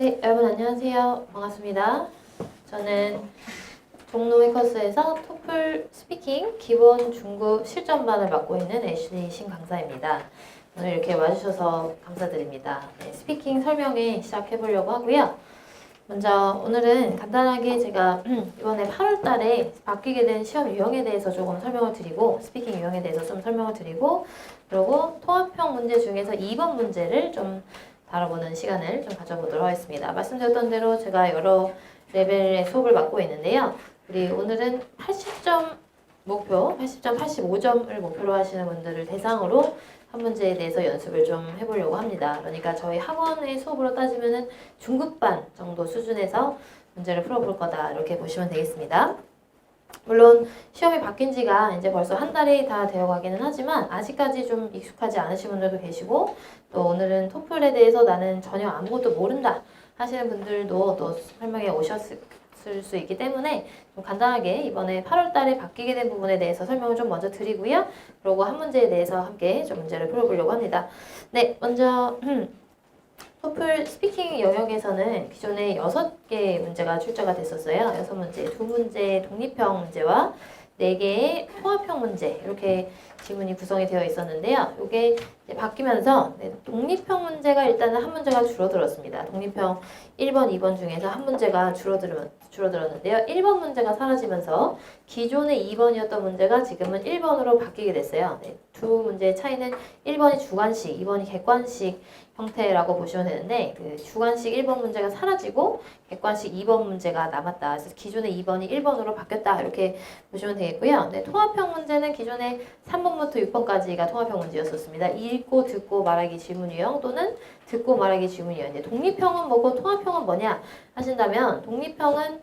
네, 여러분 안녕하세요. 반갑습니다. 저는 종로 커스에서 토플 스피킹 기본 중급 실전반을 맡고 있는 애슐리 신 강사입니다. 오늘 이렇게 와주셔서 감사드립니다. 네, 스피킹 설명회 시작해 보려고 하고요. 먼저 오늘은 간단하게 제가 이번에 8월 달에 바뀌게 된 시험 유형에 대해서 조금 설명을 드리고 스피킹 유형에 대해서 좀 설명을 드리고 그리고 통합형 문제 중에서 2번 문제를 좀 다뤄보는 시간을 좀 가져보도록 하겠습니다. 말씀드렸던 대로 제가 여러 레벨의 수업을 맡고 있는데요. 우리 오늘은 80점 목표, 80점, 85점을 목표로 하시는 분들을 대상으로 한 문제에 대해서 연습을 좀 해보려고 합니다. 그러니까 저희 학원의 수업으로 따지면은 중급반 정도 수준에서 문제를 풀어볼 거다 이렇게 보시면 되겠습니다. 물론 시험이 바뀐 지가 이제 벌써 한 달이 다 되어 가기는 하지만 아직까지 좀 익숙하지 않으신 분들도 계시고 또 오늘은 토플에 대해서 나는 전혀 아무것도 모른다 하시는 분들도 또 설명에 오셨을 수 있기 때문에 좀 간단하게 이번에 8월 달에 바뀌게 된 부분에 대해서 설명을 좀 먼저 드리고요. 그리고 한 문제에 대해서 함께 좀 문제를 풀어보려고 합니다. 네, 먼저 토플 스피킹 영역에서는 기존에 6개의 문제가 출제가 됐었어요. 6문제, 2문제 독립형 문제와 4개의 통합형 문제 이렇게 지문이 구성이 되어 있었는데요. 이게 바뀌면서 독립형 문제가 일단은 한 문제가 줄어들었습니다. 독립형 1번, 2번 중에서 한 문제가 줄어들었는데요. 1번 문제가 사라지면서 기존의 2번이었던 문제가 지금은 1번으로 바뀌게 됐어요. 네, 두 문제의 차이는 1번이 주관식, 2번이 객관식 형태라고 보시면 되는데 그 주관식 1번 문제가 사라지고 객관식 2번 문제가 남았다. 그래서 기존의 2번이 1번으로 바뀌었다. 이렇게 보시면 되겠고요. 네, 통합형 문제는 기존에 3번부터 6번까지가 통합형 문제였었습니다. 읽고 듣고 말하기 질문 유형 또는 듣고 말하기 질문 유형. 이제 독립형은 뭐고 통합형은 뭐냐 하신다면 독립형은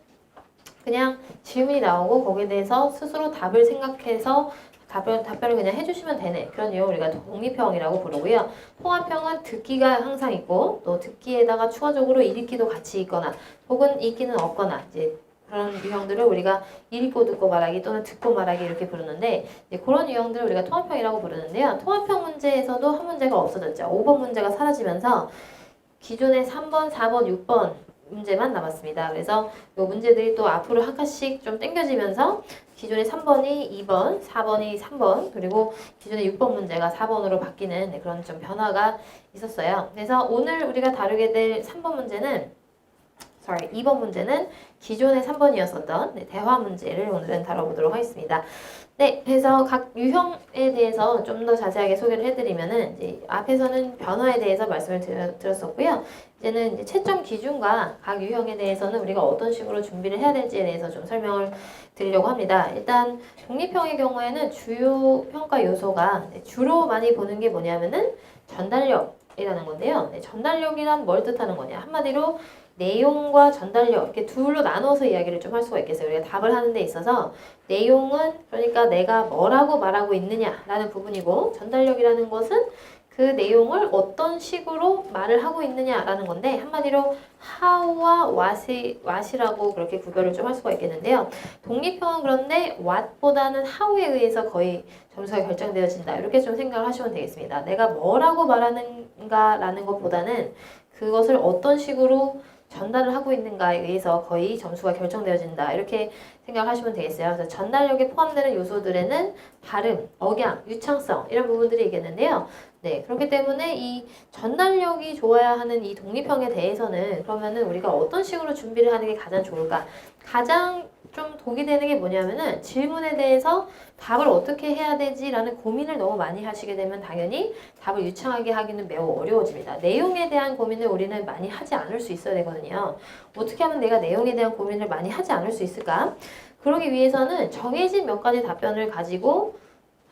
그냥 질문이 나오고 거기에 대해서 스스로 답을 생각해서 답변을 그냥 해주시면 되는 그런 유형을 우리가 독립형이라고 부르고요. 통합형은 듣기가 항상 있고 또 듣기에다가 추가적으로 읽기도 같이 있거나 혹은 읽기는 없거나 이제 그런 유형들을 우리가 읽고 듣고 말하기 또는 듣고 말하기 이렇게 부르는데 이제 그런 유형들을 우리가 통합형이라고 부르는데요. 통합형 문제에서도 한 문제가 없어졌죠. 5번 문제가 사라지면서 기존의 3번, 4번, 6번 문제만 남았습니다. 그래서 이 문제들이 또 앞으로 한 칸씩 좀 당겨지면서 기존의 3번이 2번, 4번이 3번, 그리고 기존의 6번 문제가 4번으로 바뀌는 그런 좀 변화가 있었어요. 그래서 오늘 우리가 다루게 될 3번 문제는 2번 문제는 기존의 3번이었었던 대화 문제를 오늘은 다뤄보도록 하겠습니다. 네, 그래서 각 유형에 대해서 좀 더 자세하게 소개를 해드리면은 이제 앞에서는 변화에 대해서 말씀을 드렸었고요. 이제는 이제 채점 기준과 각 유형에 대해서는 우리가 어떤 식으로 준비를 해야 될지에 대해서 좀 설명을 드리려고 합니다. 일단 독립형의 경우에는 주요 평가 요소가 주로 많이 보는 게 뭐냐면은 전달력이라는 건데요. 전달력이란 뭘 뜻하는 거냐? 한마디로 내용과 전달력 이렇게 둘로 나눠서 이야기를 좀 할 수가 있겠어요. 우리가 답을 하는 데 있어서 내용은 그러니까 내가 뭐라고 말하고 있느냐라는 부분이고 전달력이라는 것은 그 내용을 어떤 식으로 말을 하고 있느냐라는 건데 한마디로 how와 what이라고 그렇게 구별을 좀 할 수가 있겠는데요. 독립형은 그런데 what보다는 how에 의해서 거의 점수가 결정되어진다. 이렇게 좀 생각을 하시면 되겠습니다. 내가 뭐라고 말하는가라는 것보다는 그것을 어떤 식으로 전달을 하고 있는가에 의해서 거의 점수가 결정되어진다. 이렇게 생각하시면 되겠어요. 그래서 전달력에 포함되는 요소들에는 발음, 억양, 유창성 이런 부분들이 있겠는데요. 네, 그렇기 때문에 이 전달력이 좋아야 하는 이 독립형에 대해서는 그러면은 우리가 어떤 식으로 준비를 하는 게 가장 좋을까? 가장 좀 독이 되는 게 뭐냐면은 질문에 대해서 답을 어떻게 해야 되지라는 고민을 너무 많이 하시게 되면 당연히 답을 유창하게 하기는 매우 어려워집니다. 내용에 대한 고민을 우리는 많이 하지 않을 수 있어야 되거든요. 어떻게 하면 내가 내용에 대한 고민을 많이 하지 않을 수 있을까? 그러기 위해서는 정해진 몇 가지 답변을 가지고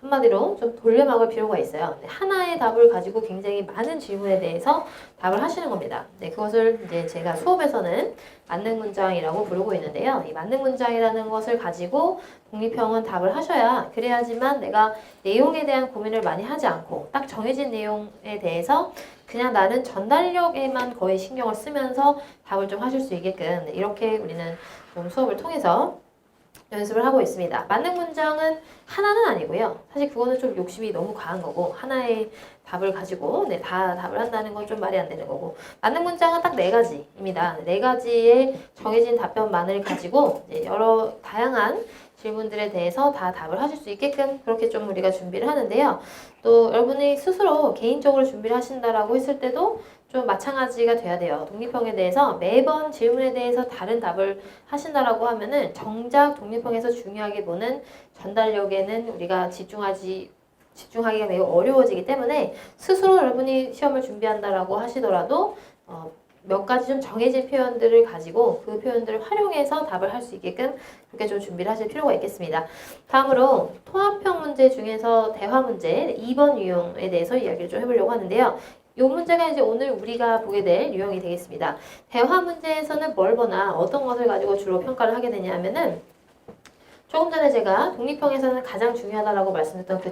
한마디로 좀 돌려막을 필요가 있어요. 하나의 답을 가지고 굉장히 많은 질문에 대해서 답을 하시는 겁니다. 네, 그것을 이제 제가 수업에서는 만능 문장이라고 부르고 있는데요. 이 만능 문장이라는 것을 가지고 독립형은 답을 하셔야 그래야지만 내가 내용에 대한 고민을 많이 하지 않고 딱 정해진 내용에 대해서 그냥 나는 전달력에만 거의 신경을 쓰면서 답을 좀 하실 수 있게끔 이렇게 우리는 좀 수업을 통해서 연습을 하고 있습니다. 맞는 문장은 하나는 아니고요. 사실 그거는 좀 욕심이 너무 과한 거고 하나의 답을 가지고 다 답을 한다는 건 좀 말이 안 되는 거고 맞는 문장은 딱 4가지입니다. 4가지의 정해진 답변만을 가지고 여러 다양한 질문들에 대해서 다 답을 하실 수 있게끔 그렇게 좀 우리가 준비를 하는데요. 또 여러분이 스스로 개인적으로 준비를 하신다라고 했을 때도 좀 마찬가지가 돼야 돼요. 독립형에 대해서 매번 질문에 대해서 다른 답을 하신다라고 하면은 정작 독립형에서 중요하게 보는 전달력에는 우리가 집중하기가 매우 어려워지기 때문에 스스로 여러분이 시험을 준비한다라고 하시더라도 몇 가지 좀 정해진 표현들을 가지고 그 표현들을 활용해서 답을 할 수 있게끔 그렇게 좀 준비를 하실 필요가 있겠습니다. 다음으로 통합형 문제 중에서 대화 문제 2번 유형에 대해서 이야기를 좀 해보려고 하는데요. 이 문제가 이제 오늘 우리가 보게 될 유형이 되겠습니다. 대화 문제에서는 뭘 보나 어떤 것을 가지고 주로 평가를 하게 되냐 하면은 조금 전에 제가 독립형에서는 가장 중요하다라고 말씀드렸던 그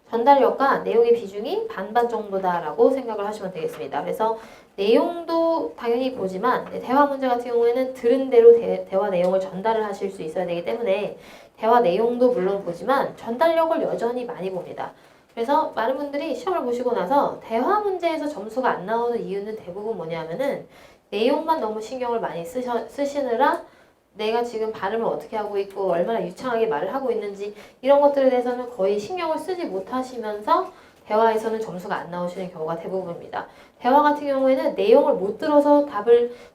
전달력과 내용의 비중이 반반 정도다라고 생각을 하시면 되겠습니다. 그래서 내용도 당연히 보지만 대화 문제 같은 경우에는 들은 대로 대화 내용을 전달을 하실 수 있어야 되기 때문에 대화 내용도 물론 보지만 전달력을 여전히 많이 봅니다. 그래서 많은 분들이 시험을 보시고 나서 대화 문제에서 점수가 안 나오는 이유는 대부분 뭐냐면은 내용만 너무 신경을 많이 쓰시느라 내가 지금 발음을 어떻게 하고 있고 얼마나 유창하게 말을 하고 있는지 이런 것들에 대해서는 거의 신경을 쓰지 못하시면서 대화에서는 점수가 안 나오시는 경우가 대부분입니다. 대화 같은 경우에는 내용을 못 들어서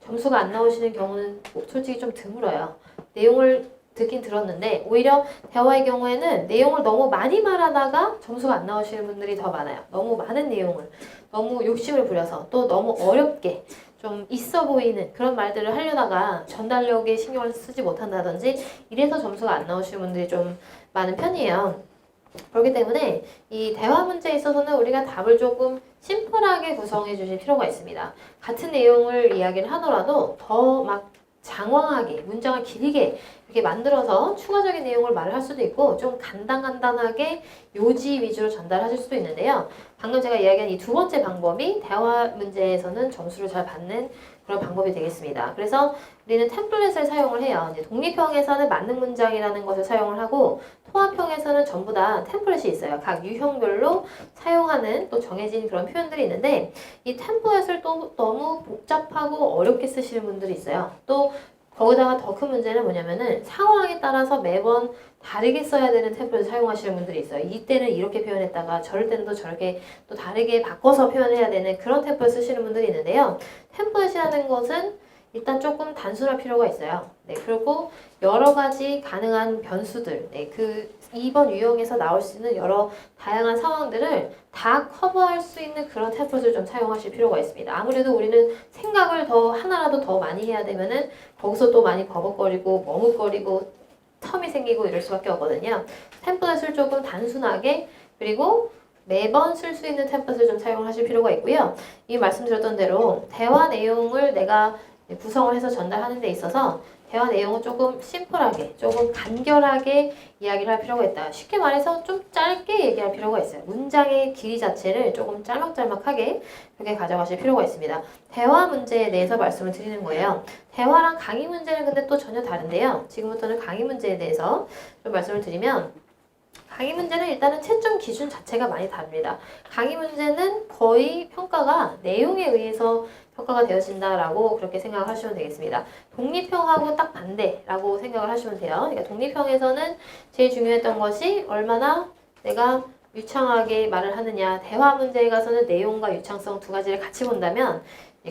점수가 안 나오시는 경우는 솔직히 좀 드물어요. 내용을 듣긴 들었는데 오히려 대화의 경우에는 내용을 너무 많이 말하다가 점수가 안 나오시는 분들이 더 많아요. 너무 많은 내용을 너무 욕심을 부려서 또 너무 어렵게 좀 있어 보이는 그런 말들을 하려다가 전달력에 신경을 쓰지 못한다든지 이래서 점수가 안 나오시는 분들이 좀 많은 편이에요. 그렇기 때문에 이 대화 문제에 있어서는 우리가 답을 조금 심플하게 구성해 주실 필요가 있습니다. 같은 내용을 이야기를 하더라도 더 막 장황하게 문장을 길게 이렇게 만들어서 추가적인 내용을 말을 할 수도 있고 좀 간단하게 요지 위주로 전달하실 수도 있는데요. 방금 제가 이야기한 이 두 번째 방법이 대화 문제에서는 점수를 잘 받는 그런 방법이 되겠습니다. 그래서 우리는 템플릿을 사용을 해요. 이제 독립형에서는 맞는 문장이라는 것을 사용을 하고 통합형에서는 전부 다 템플릿이 있어요. 각 유형별로 사용하는 또 정해진 그런 표현들이 있는데 이 템플릿을 또 너무 복잡하고 어렵게 쓰시는 분들이 있어요. 또 거기다가 더 큰 문제는 뭐냐면은 상황에 따라서 매번 다르게 써야 되는 템플릿을 사용하시는 분들이 있어요. 이때는 이렇게 표현했다가 저럴 때는 또 저렇게 또 다르게 바꿔서 표현해야 되는 그런 템플릿 쓰시는 분들이 있는데요. 템플릿이라는 것은 일단 조금 단순할 필요가 있어요. 네, 그리고 여러 가지 가능한 변수들, 그 2번 유형에서 나올 수 있는 여러 다양한 상황들을 다 커버할 수 있는 그런 템플릿을 좀 사용하실 필요가 있습니다. 아무래도 우리는 생각을 하나라도 더 많이 해야 되면은 거기서 또 많이 버벅거리고 머뭇거리고 텀이 생기고 이럴 수밖에 없거든요. 템플릿을 조금 단순하게 그리고 매번 쓸 수 있는 템플릿을 좀 사용하실 필요가 있고요. 이 말씀드렸던 대로 대화 내용을 내가 구성을 해서 전달하는 데 있어서 대화 내용은 조금 심플하게, 조금 간결하게 이야기를 할 필요가 있다. 쉽게 말해서 좀 짧게 얘기할 필요가 있어요. 문장의 길이 자체를 조금 짤막짤막하게 그렇게 가져가실 필요가 있습니다. 대화 문제에 대해서 말씀을 드리는 거예요. 대화랑 강의 문제는 근데 또 전혀 다른데요. 지금부터는 강의 문제에 대해서 좀 말씀을 드리면 강의 문제는 일단은 채점 기준 자체가 많이 다릅니다. 강의 문제는 거의 평가가 내용에 의해서 평가가 되어진다라고 그렇게 생각을 하시면 되겠습니다. 독립형하고 딱 반대라고 생각을 하시면 돼요. 그러니까 독립형에서는 제일 중요했던 것이 얼마나 내가 유창하게 말을 하느냐. 대화 문제에 가서는 내용과 유창성 두 가지를 같이 본다면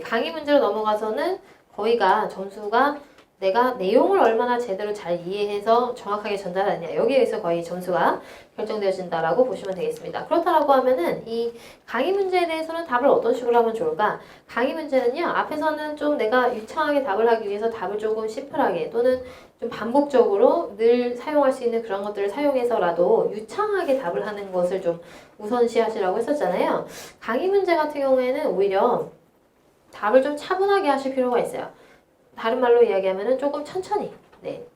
강의 문제로 넘어가서는 거의가 점수가 내가 내용을 얼마나 제대로 잘 이해해서 정확하게 전달하느냐 여기에 의해서 거의 점수가 결정되어진다라고 보시면 되겠습니다. 그렇다라고 하면은 이 강의 문제에 대해서는 답을 어떤 식으로 하면 좋을까? 강의 문제는요 앞에서는 좀 내가 유창하게 답을 하기 위해서 답을 조금 심플하게 또는 좀 반복적으로 늘 사용할 수 있는 그런 것들을 사용해서라도 유창하게 답을 하는 것을 좀 우선시하시라고 했었잖아요. 강의 문제 같은 경우에는 오히려 답을 좀 차분하게 하실 필요가 있어요. 다른 말로 이야기하면 조금 천천히,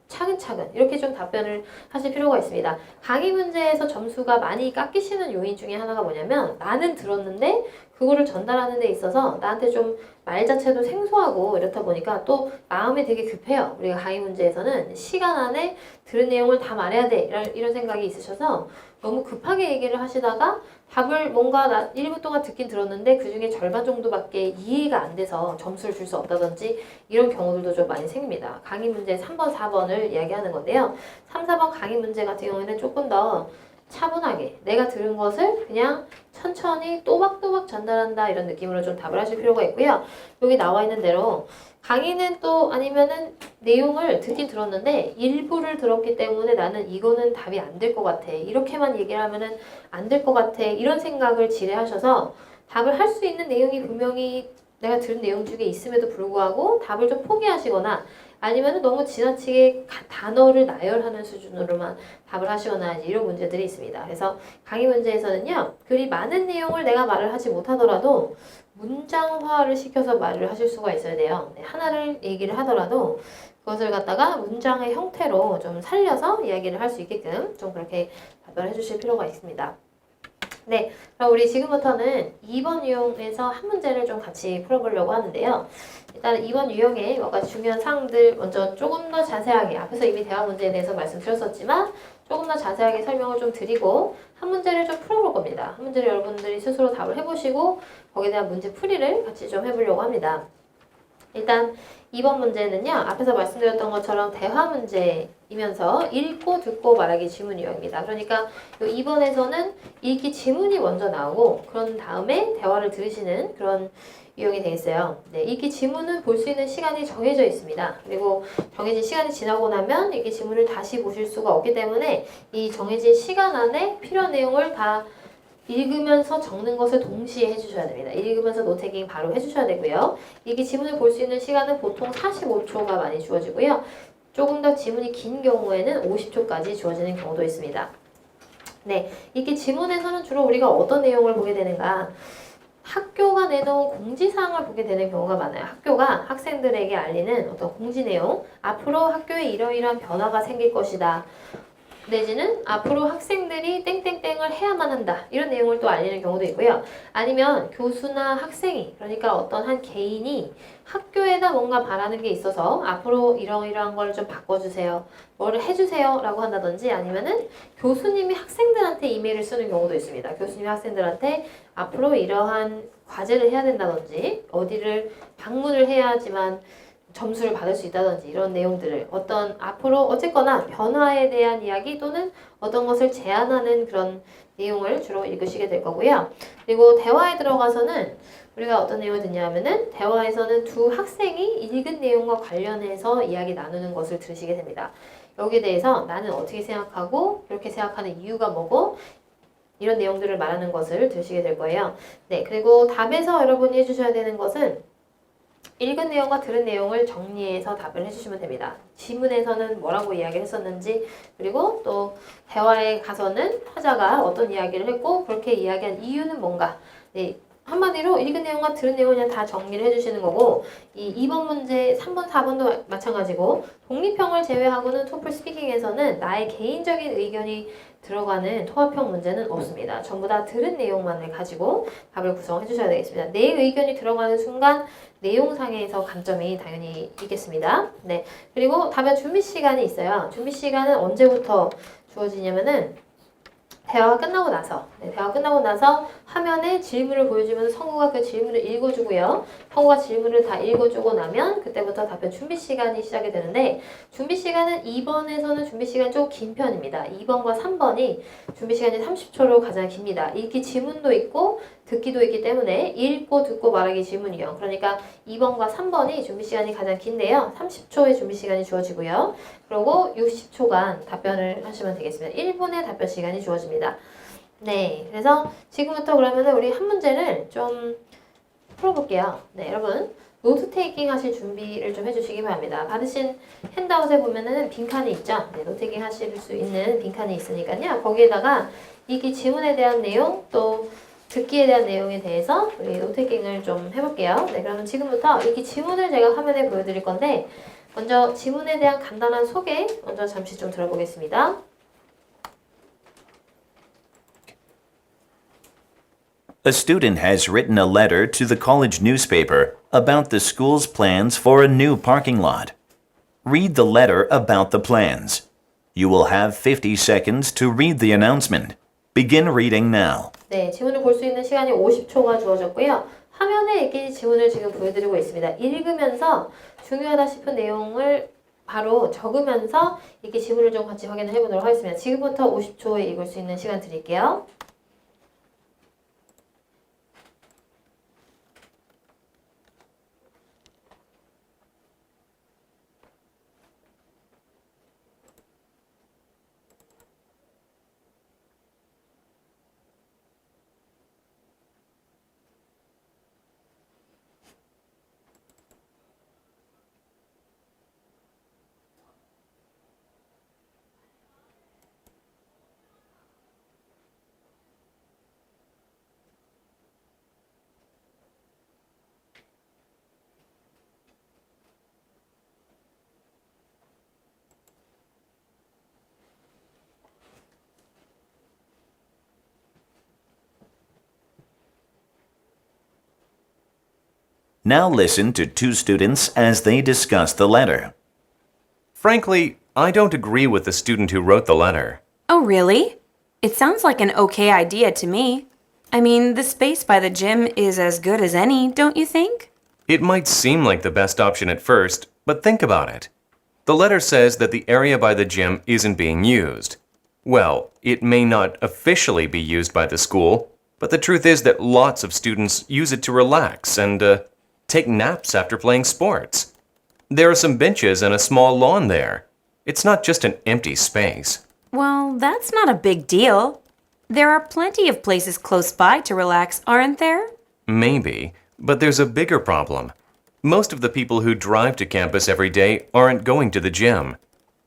차근차근 이렇게 좀 답변을 하실 필요가 있습니다. 강의 문제에서 점수가 많이 깎이시는 요인 중에 하나가 뭐냐면 나는 들었는데 그 그거를 전달하는 데 있어서 나한테 좀 말 자체도 생소하고 이렇다 보니까 또 마음이 되게 급해요. 우리가 강의 문제에서는 시간 안에 들은 내용을 다 말해야 돼. 이런 생각이 있으셔서 너무 급하게 얘기를 하시다가 답을 뭔가 1분 동안 듣긴 들었는데 그 중에 절반 정도밖에 이해가 안 돼서 점수를 줄 수 없다든지 이런 경우들도 좀 많이 생깁니다. 강의 문제 3번, 4번을 이야기하는 건데요. 3, 4번 강의 문제 같은 경우에는 조금 더 차분하게 내가 들은 것을 그냥 천천히 또박또박 전달한다 이런 느낌으로 좀 답을 하실 필요가 있고요. 여기 나와 있는 대로 강의는 또 아니면은 내용을 듣긴 들었는데 일부를 들었기 때문에 나는 이거는 답이 안 될 것 같아. 이렇게만 얘기를 하면은 안 될 것 같아. 이런 생각을 지레하셔서 답을 할 수 있는 내용이 분명히 내가 들은 내용 중에 있음에도 불구하고 답을 좀 포기하시거나 아니면 너무 지나치게 단어를 나열하는 수준으로만 답을 하시거나 이런 문제들이 있습니다. 그래서 강의 문제에서는요. 그리 많은 내용을 내가 말을 하지 못하더라도 문장화를 시켜서 말을 하실 수가 있어야 돼요. 네, 하나를 얘기를 하더라도 그것을 갖다가 문장의 형태로 좀 살려서 이야기를 할 수 있게끔 좀 그렇게 답변해 주실 필요가 있습니다. 네, 그럼 우리 지금부터는 2번 유형에서 한 문제를 좀 같이 풀어보려고 하는데요. 일단 2번 유형의 몇 가지 중요한 사항들 먼저 조금 더 자세하게 앞에서 이미 대화 문제에 대해서 말씀드렸었지만 조금 더 자세하게 설명을 좀 드리고 한 문제를 좀 풀어볼 겁니다. 한 문제를 여러분들이 스스로 답을 해보시고 거기에 대한 문제 풀이를 같이 좀 해보려고 합니다. 일단 2번 문제는요. 앞에서 말씀드렸던 것처럼 대화 문제이면서 읽고 듣고 말하기 지문 유형입니다. 그러니까 2번에서는 읽기 지문이 먼저 나오고 그런 다음에 대화를 들으시는 그런 유형이 되겠어요. 네, 읽기 지문은 볼 수 있는 시간이 정해져 있습니다. 그리고 정해진 시간이 지나고 나면 읽기 지문을 다시 보실 수가 없기 때문에 이 정해진 시간 안에 필요한 내용을 다 읽으면서 적는 것을 동시에 해주셔야 됩니다. 읽으면서 노트테이킹 바로 해주셔야 되고요. 이게 지문을 볼 수 있는 시간은 보통 45초가 많이 주어지고요. 조금 더 지문이 긴 경우에는 50초까지 주어지는 경우도 있습니다. 네, 이게 지문에서는 주로 우리가 어떤 내용을 보게 되는가? 학교가 내놓은 공지사항을 보게 되는 경우가 많아요. 학교가 학생들에게 알리는 어떤 공지 내용, 앞으로 학교에 이러이러한 변화가 생길 것이다. 내지는 앞으로 학생들이 땡땡땡을 해야만 한다. 이런 내용을 또 알리는 경우도 있고요. 아니면 교수나 학생이, 그러니까 어떤 한 개인이 학교에다 뭔가 바라는 게 있어서 앞으로 이러이러한 걸 좀 바꿔주세요. 뭐를 해주세요. 라고 한다든지 아니면은 교수님이 학생들한테 이메일을 쓰는 경우도 있습니다. 교수님이 학생들한테 앞으로 이러한 과제를 해야 된다든지 어디를 방문을 해야지만 점수를 받을 수 있다든지 이런 내용들을 어떤 앞으로 어쨌거나 변화에 대한 이야기 또는 어떤 것을 제안하는 그런 내용을 주로 읽으시게 될 거고요. 그리고 대화에 들어가서는 우리가 어떤 내용을 듣냐 하면은 대화에서는 두 학생이 읽은 내용과 관련해서 이야기 나누는 것을 들으시게 됩니다. 여기에 대해서 나는 어떻게 생각하고 이렇게 생각하는 이유가 뭐고 이런 내용들을 말하는 것을 들으시게 될 거예요. 네, 그리고 답에서 여러분이 해주셔야 되는 것은 읽은 내용과 들은 내용을 정리해서 답을 해주시면 됩니다. 지문에서는 뭐라고 이야기를 했었는지 그리고 또 대화에 가서는 화자가 어떤 이야기를 했고 그렇게 이야기한 이유는 뭔가 네, 한마디로 읽은 내용과 들은 내용을 그냥 다 정리를 해주시는 거고 이 2번 문제, 3번, 4번도 마찬가지고 독립형을 제외하고는 토플 스피킹에서는 나의 개인적인 의견이 들어가는 통합형 문제는 없습니다. 전부 다 들은 내용만을 가지고 답을 구성해 주셔야 되겠습니다. 내 의견이 들어가는 순간 내용상에서 감점이 당연히 있겠습니다. 네. 그리고 답변 준비 시간이 있어요. 준비 시간은 언제부터 주어지냐면은 대화가 끝나고 나서 대화가 끝나고 나서 화면에 질문을 보여주면서 성우가 그 질문을 읽어주고요. 성우가 질문을 다 읽어주고 나면 그때부터 답변 준비 시간이 시작이 되는데 준비 시간은 2번에서는 준비 시간이 좀 긴 편입니다. 2번과 3번이 준비 시간이 30초로 가장 깁니다. 읽기 지문도 있고 듣기도 있기 때문에 읽고 듣고 말하기 질문이요. 그러니까 2번과 3번이 준비 시간이 가장 긴데요. 30초의 준비 시간이 주어지고요. 그리고 60초간 답변을 하시면 되겠습니다. 1분의 답변 시간이 주어집니다. 네, 그래서 지금부터 그러면 우리 한 문제를 좀 풀어볼게요. 네, 여러분 노트 테이킹 하실 준비를 좀 해주시기 바랍니다. 받으신 핸드아웃에 보면은 빈칸이 있죠. 네, 노트 테이킹 하실 수 있는 빈칸이 있으니까요. 거기에다가 이 지문에 대한 내용 또 듣기에 대한 내용에 대해서 우리 노트 테이킹을 좀 해볼게요. 네, 그러면 지금부터 이 지문을 제가 화면에 보여드릴 건데 먼저 지문에 대한 간단한 소개 먼저 잠시 좀 들어보겠습니다. A student has written a letter to the college newspaper about the school's plans for a new parking lot. Read the letter about the plans. You will have 50 seconds to read the announcement. Begin reading now. 네, 지문을 볼 수 있는 시간이 50초가 주어졌고요. 화면에 이 지문을 지금 보여드리고 있습니다. 읽으면서 중요하다 싶은 내용을 바로 적으면서 이렇게 지문을 좀 같이 확인을 해보도록 하겠습니다. 지금부터 50초에 읽을 수 있는 시간 드릴게요. Now listen to two students as they discuss the letter. Frankly, I don't agree with the student who wrote the letter. Oh, really? It sounds like an okay idea to me. I mean, the space by the gym is as good as any, don't you think? It might seem like the best option at first, but think about it. The letter says that the area by the gym isn't being used. Well, it may not officially be used by the school, but the truth is that lots of students use it to relax and take naps after playing sports. There are some benches and a small lawn there. It's not just an empty space. Well, that's not a big deal. There are plenty of places close by to relax, aren't there? Maybe, but there's a bigger problem. Most of the people who drive to campus every day aren't going to the gym.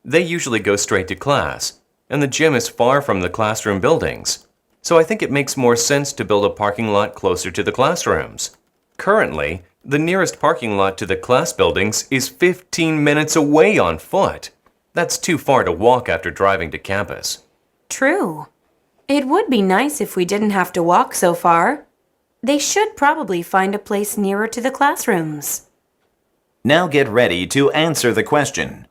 They usually go straight to class, and the gym is far from the classroom buildings. So I think it makes more sense to build a parking lot closer to the classrooms. Currently, the nearest parking lot to the class buildings is 15 minutes away on foot. That's too far to walk after driving to campus. True. It would be nice if we didn't have to walk so far. They should probably find a place nearer to the classrooms. Now get ready to answer the question.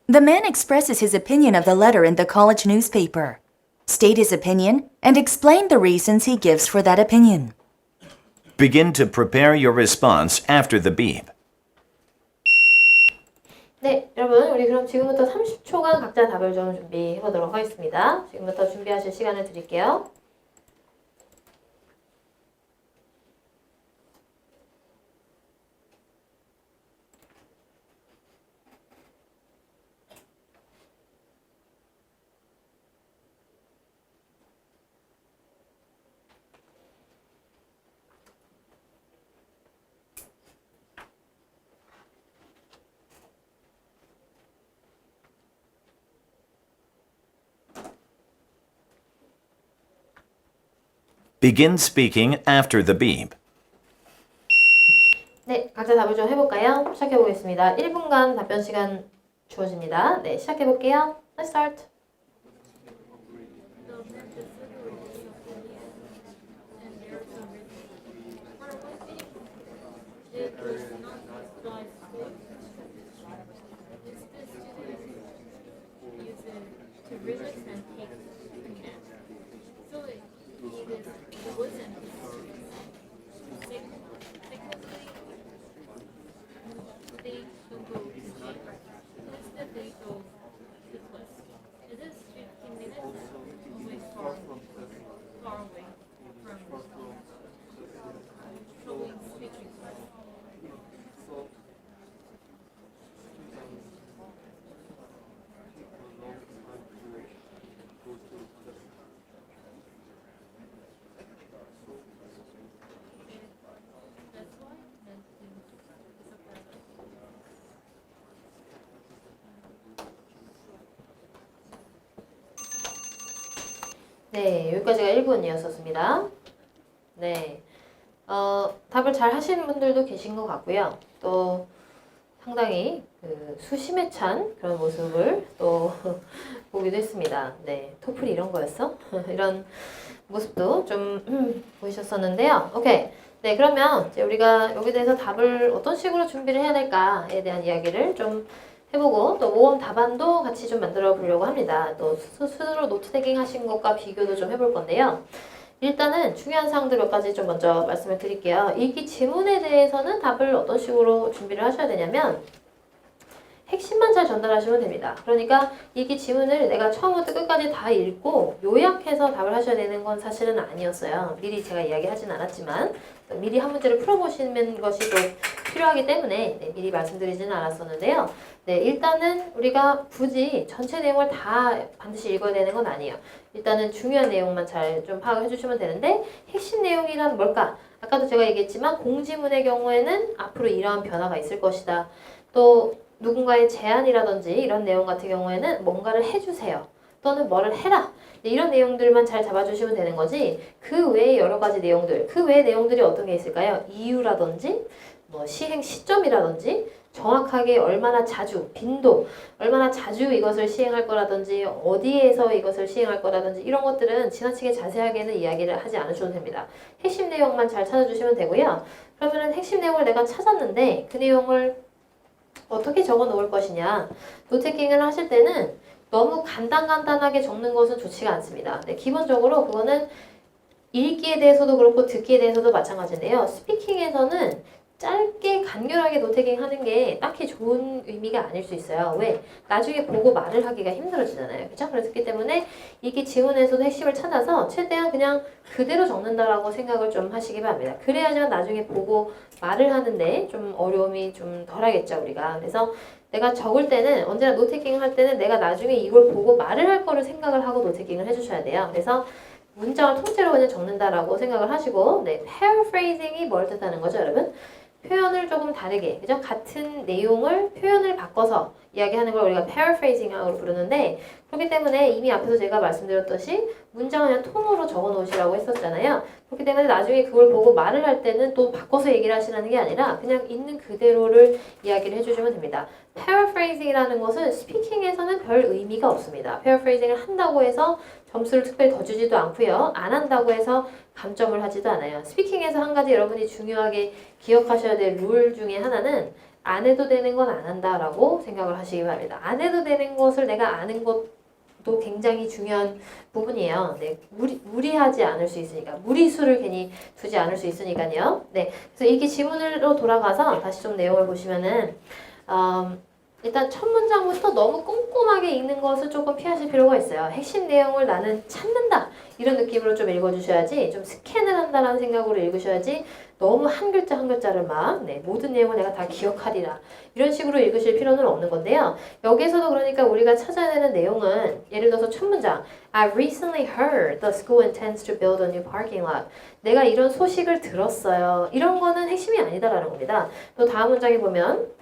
The man expresses his opinion of the letter in the college newspaper. State his opinion and explain the reasons he gives for that opinion. Begin to prepare your response after the beep. 네, 여러분, 우리 그럼 지금부터 30초간 각자 답을 좀 준비해 보도록 하겠습니다. 지금부터 준비하실 시간을 드릴게요. Begin speaking after the beep. 네, 각자 답을 좀 해볼까요? 시작해 보겠습니다. 1분간 답변 시간 주어집니다. 네, 시작해 볼게요. Let's start. 네, 여기까지가 1분이었었습니다. 네, 답을 잘 하시는 분들도 계신 것 같고요. 또 상당히 그 수심에 찬 그런 모습을 또 보기도 했습니다. 네, 토플이 이런 거였어? 이런 모습도 좀 보이셨었는데요. 오케이. 네, 그러면 이제 우리가 여기 대해서 답을 어떤 식으로 준비를 해야 될까에 대한 이야기를 좀 해보고 또 모험 답안도 같이 좀 만들어 보려고 합니다. 또 스스로 노트 테킹 하신 것과 비교도 좀 해볼 건데요. 일단은 중요한 사항들 몇 가지 좀 먼저 말씀을 드릴게요. 읽기 지문에 대해서는 답을 어떤 식으로 준비를 하셔야 되냐면 핵심만 잘 전달하시면 됩니다. 그러니까 읽기 지문을 내가 처음부터 끝까지 다 읽고 요약해서 답을 하셔야 되는 건 사실은 아니었어요. 미리 제가 이야기하진 않았지만 미리 한 문제를 풀어보시는 것이 또 필요하기 때문에 네, 미리 말씀드리지는 않았었는데요. 네, 일단은 우리가 굳이 전체 내용을 다 반드시 읽어야 되는 건 아니에요. 일단은 중요한 내용만 잘 좀 파악해 주시면 되는데 핵심 내용이란 뭘까? 아까도 제가 얘기했지만 공지문의 경우에는 앞으로 이러한 변화가 있을 것이다. 또 누군가의 제안이라든지 이런 내용 같은 경우에는 뭔가를 해주세요. 또는 뭐를 해라. 이런 내용들만 잘 잡아주시면 되는 거지 그 외에 여러 가지 내용들, 그 외의 내용들이 어떤 게 있을까요? 이유라든지 뭐 시행 시점이라든지 정확하게 얼마나 자주, 빈도, 얼마나 자주 이것을 시행할 거라든지 어디에서 이것을 시행할 거라든지 이런 것들은 지나치게 자세하게는 이야기를 하지 않으셔도 됩니다. 핵심 내용만 잘 찾아주시면 되고요. 그러면은 핵심 내용을 내가 찾았는데 그 내용을 어떻게 적어 놓을 것이냐. 노트테킹을 하실 때는 너무 간단하게 적는 것은 좋지가 않습니다. 네, 기본적으로 그거는 읽기에 대해서도 그렇고 듣기에 대해서도 마찬가지인데요. 스피킹에서는 짧게 간결하게 노트테킹 하는 게 딱히 좋은 의미가 아닐 수 있어요. 왜? 나중에 보고 말을 하기가 힘들어지잖아요. 그렇죠? 그렇기 때문에 읽기 지문에서도 핵심을 찾아서 최대한 그냥 그대로 적는다라고 생각을 좀 하시기 바랍니다. 그래야지만 나중에 보고 말을 하는데 좀 어려움이 좀 덜하겠죠, 우리가. 그래서 내가 적을 때는 언제나 노트테킹을 할 때는 내가 나중에 이걸 보고 말을 할 거를 생각을 하고 노트테킹을 해주셔야 돼요. 그래서 문장을 통째로 그냥 적는다라고 생각을 하시고, 네, paraphrasing이 뭘 뜻하는 거죠, 여러분? 표현을 조금 다르게, 그죠? 같은 내용을 표현을 바꿔서 이야기하는 걸 우리가 paraphrasing으로 부르는데 그렇기 때문에 이미 앞에서 제가 말씀드렸듯이 문장을 그냥 통으로 적어 놓으시라고 했었잖아요. 그렇기 때문에 나중에 그걸 보고 말을 할 때는 또 바꿔서 얘기를 하시라는 게 아니라 그냥 있는 그대로를 이야기를 해주시면 됩니다. paraphrasing이라는 것은 스피킹에서는 별 의미가 없습니다. paraphrasing을 한다고 해서 점수를 특별히 더 주지도 않고요. 안 한다고 해서 감점을 하지도 않아요. 스피킹에서 한 가지 여러분이 중요하게 기억하셔야 될 룰 중에 하나는 안 해도 되는 건 안 한다라고 생각을 하시기 바랍니다. 안 해도 되는 것을 내가 아는 것도 굉장히 중요한 부분이에요. 네, 무리하지 않을 수 있으니까 무리수를 괜히 두지 않을 수 있으니까요. 네, 그래서 이게 지문으로 돌아가서 다시 좀 내용을 보시면은 일단 첫 문장부터 너무 꼼꼼하게 읽는 것을 조금 피하실 필요가 있어요. 핵심 내용을 나는 찾는다 이런 느낌으로 좀 읽어주셔야지 좀 스캔을 한다라는 생각으로 읽으셔야지 너무 한 글자 한 글자를 막 네, 모든 내용을 내가 다 기억하리라 이런 식으로 읽으실 필요는 없는 건데요. 여기에서도 그러니까 우리가 찾아야 되는 내용은 예를 들어서 첫 문장 I recently heard the school intends to build a new parking lot. 내가 이런 소식을 들었어요. 이런 거는 핵심이 아니다라는 겁니다. 또 다음 문장에 보면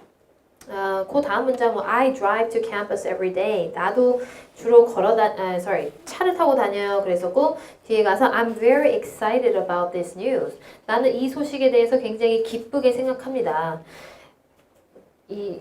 그 다음 문장 뭐 I drive to campus every day. 나도 주로 차를 타고 다녀요. 그랬었고 뒤에 가서 I'm very excited about this news. 나는 이 소식에 대해서 굉장히 기쁘게 생각합니다. 이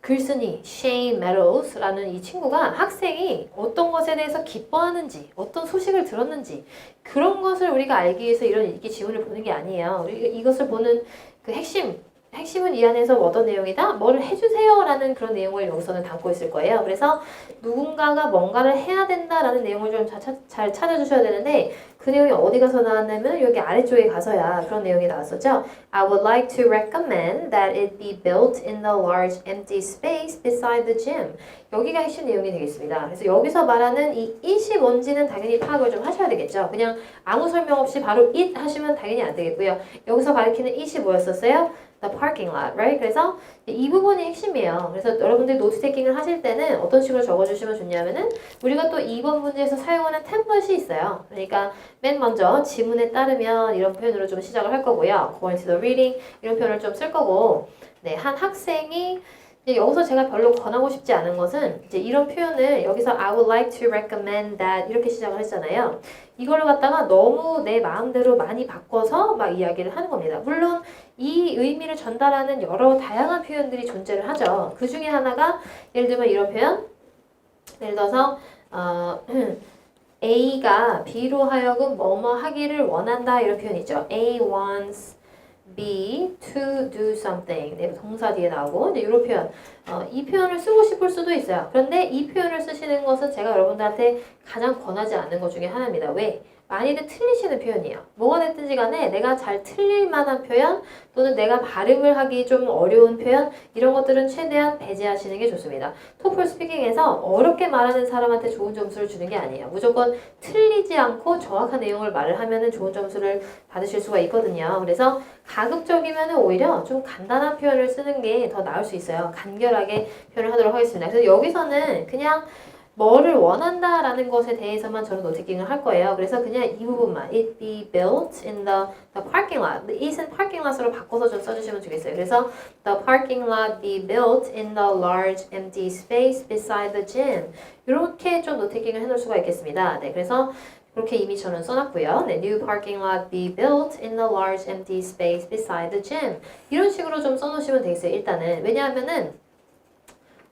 글쓴이 Shane Meadows라는 이 친구가 학생이 어떤 것에 대해서 기뻐하는지 어떤 소식을 들었는지 그런 것을 우리가 알기 위해서 이런 읽기 지문을 보는 게 아니에요. 우리가 이것을 보는 그 핵심은 이 안에서 어떤 내용이다? 뭐를 해주세요 라는 그런 내용을 여기서는 담고 있을 거예요. 그래서 누군가가 뭔가를 해야 된다라는 내용을 좀 잘 찾아주셔야 되는데 그 내용이 어디 가서 나왔냐면 여기 아래쪽에 가서야 그런 내용이 나왔었죠. I would like to recommend that it be built in the large empty space beside the gym. 여기가 핵심 내용이 되겠습니다. 그래서 여기서 말하는 이 it이 뭔지는 당연히 파악을 좀 하셔야 되겠죠. 그냥 아무 설명 없이 바로 it 하시면 당연히 안 되겠고요. 여기서 가리키는 it이 뭐였었어요? The parking lot, right? 그래서 이 부분이 핵심이에요. 그래서 여러분들이 노트 테이킹을 하실 때는 어떤 식으로 적어주시면 좋냐면은 우리가 또 2번 문제에서 사용하는 템플릿이 있어요. 그러니까 맨 먼저 지문에 따르면 이런 표현으로 좀 시작을 할 거고요. Going to the reading 이런 표현을 좀 쓸 거고 네, 한 학생이 근데 여기서 제가 별로 권하고 싶지 않은 것은 이제 이런 표현을 여기서 I would like to recommend that 이렇게 시작을 했잖아요. 이거를 갖다가 너무 내 마음대로 많이 바꿔서 막 이야기를 하는 겁니다. 물론 이 의미를 전달하는 여러 다양한 표현들이 존재를 하죠. 그 중에 하나가 예를 들면 이런 표현, 예를 들어서 A가 B로 하여금 뭐뭐 하기를 원한다 이런 표현이죠. A wants B to do something. 네, 동사 뒤에 나오고 이제 이런 표현. 이 표현을 쓰고 싶을 수도 있어요. 그런데 이 표현을 쓰시는 것은 제가 여러분들한테 가장 권하지 않는 것 중에 하나입니다. 왜? 많이들 틀리시는 표현이에요. 뭐가 됐든지 간에 내가 잘 틀릴 만한 표현 또는 내가 발음을 하기 좀 어려운 표현 이런 것들은 최대한 배제하시는 게 좋습니다. 토플 스피킹에서 어렵게 말하는 사람한테 좋은 점수를 주는 게 아니에요. 무조건 틀리지 않고 정확한 내용을 말을 하면은 좋은 점수를 받으실 수가 있거든요. 그래서 가급적이면은 오히려 좀 간단한 표현을 쓰는 게 더 나을 수 있어요. 간결하게 표현을 하도록 하겠습니다. 그래서 여기서는 그냥 뭐를 원한다라는 것에 대해서만 저는 노트킹을 할 거예요. 그래서 그냥 이 부분만 it be built in the parking lot. it은 parking lot으로 바꿔서 좀 써주시면 좋겠어요. 그래서 the parking lot be built in the large empty space beside the gym. 이렇게 좀 노트킹을 해놓을 수가 있겠습니다. 네, 그래서 그렇게 이미 저는 써놨고요. 네, new parking lot be built in the large empty space beside the gym. 이런 식으로 좀 써놓으시면 되겠어요. 일단은 왜냐하면은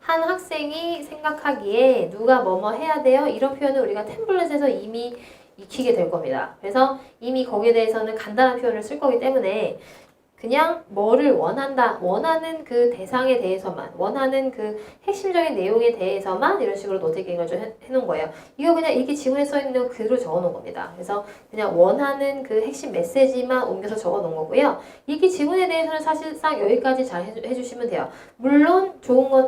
한 학생이 생각하기에 누가 뭐뭐 해야 돼요? 이런 표현을 우리가 템플릿에서 이미 익히게 될 겁니다. 그래서 이미 거기에 대해서는 간단한 표현을 쓸 거기 때문에 그냥 뭐를 원한다, 원하는 그 대상에 대해서만, 원하는 그 핵심적인 내용에 대해서만 이런 식으로 노트킹을 좀 해놓은 거예요. 이거 그냥 이렇게 지문에 써있는 그대로 적어놓은 겁니다. 그래서 그냥 원하는 그 핵심 메시지만 옮겨서 적어놓은 거고요. 이렇게 지문에 대해서는 사실상 여기까지 잘 해주시면 돼요. 물론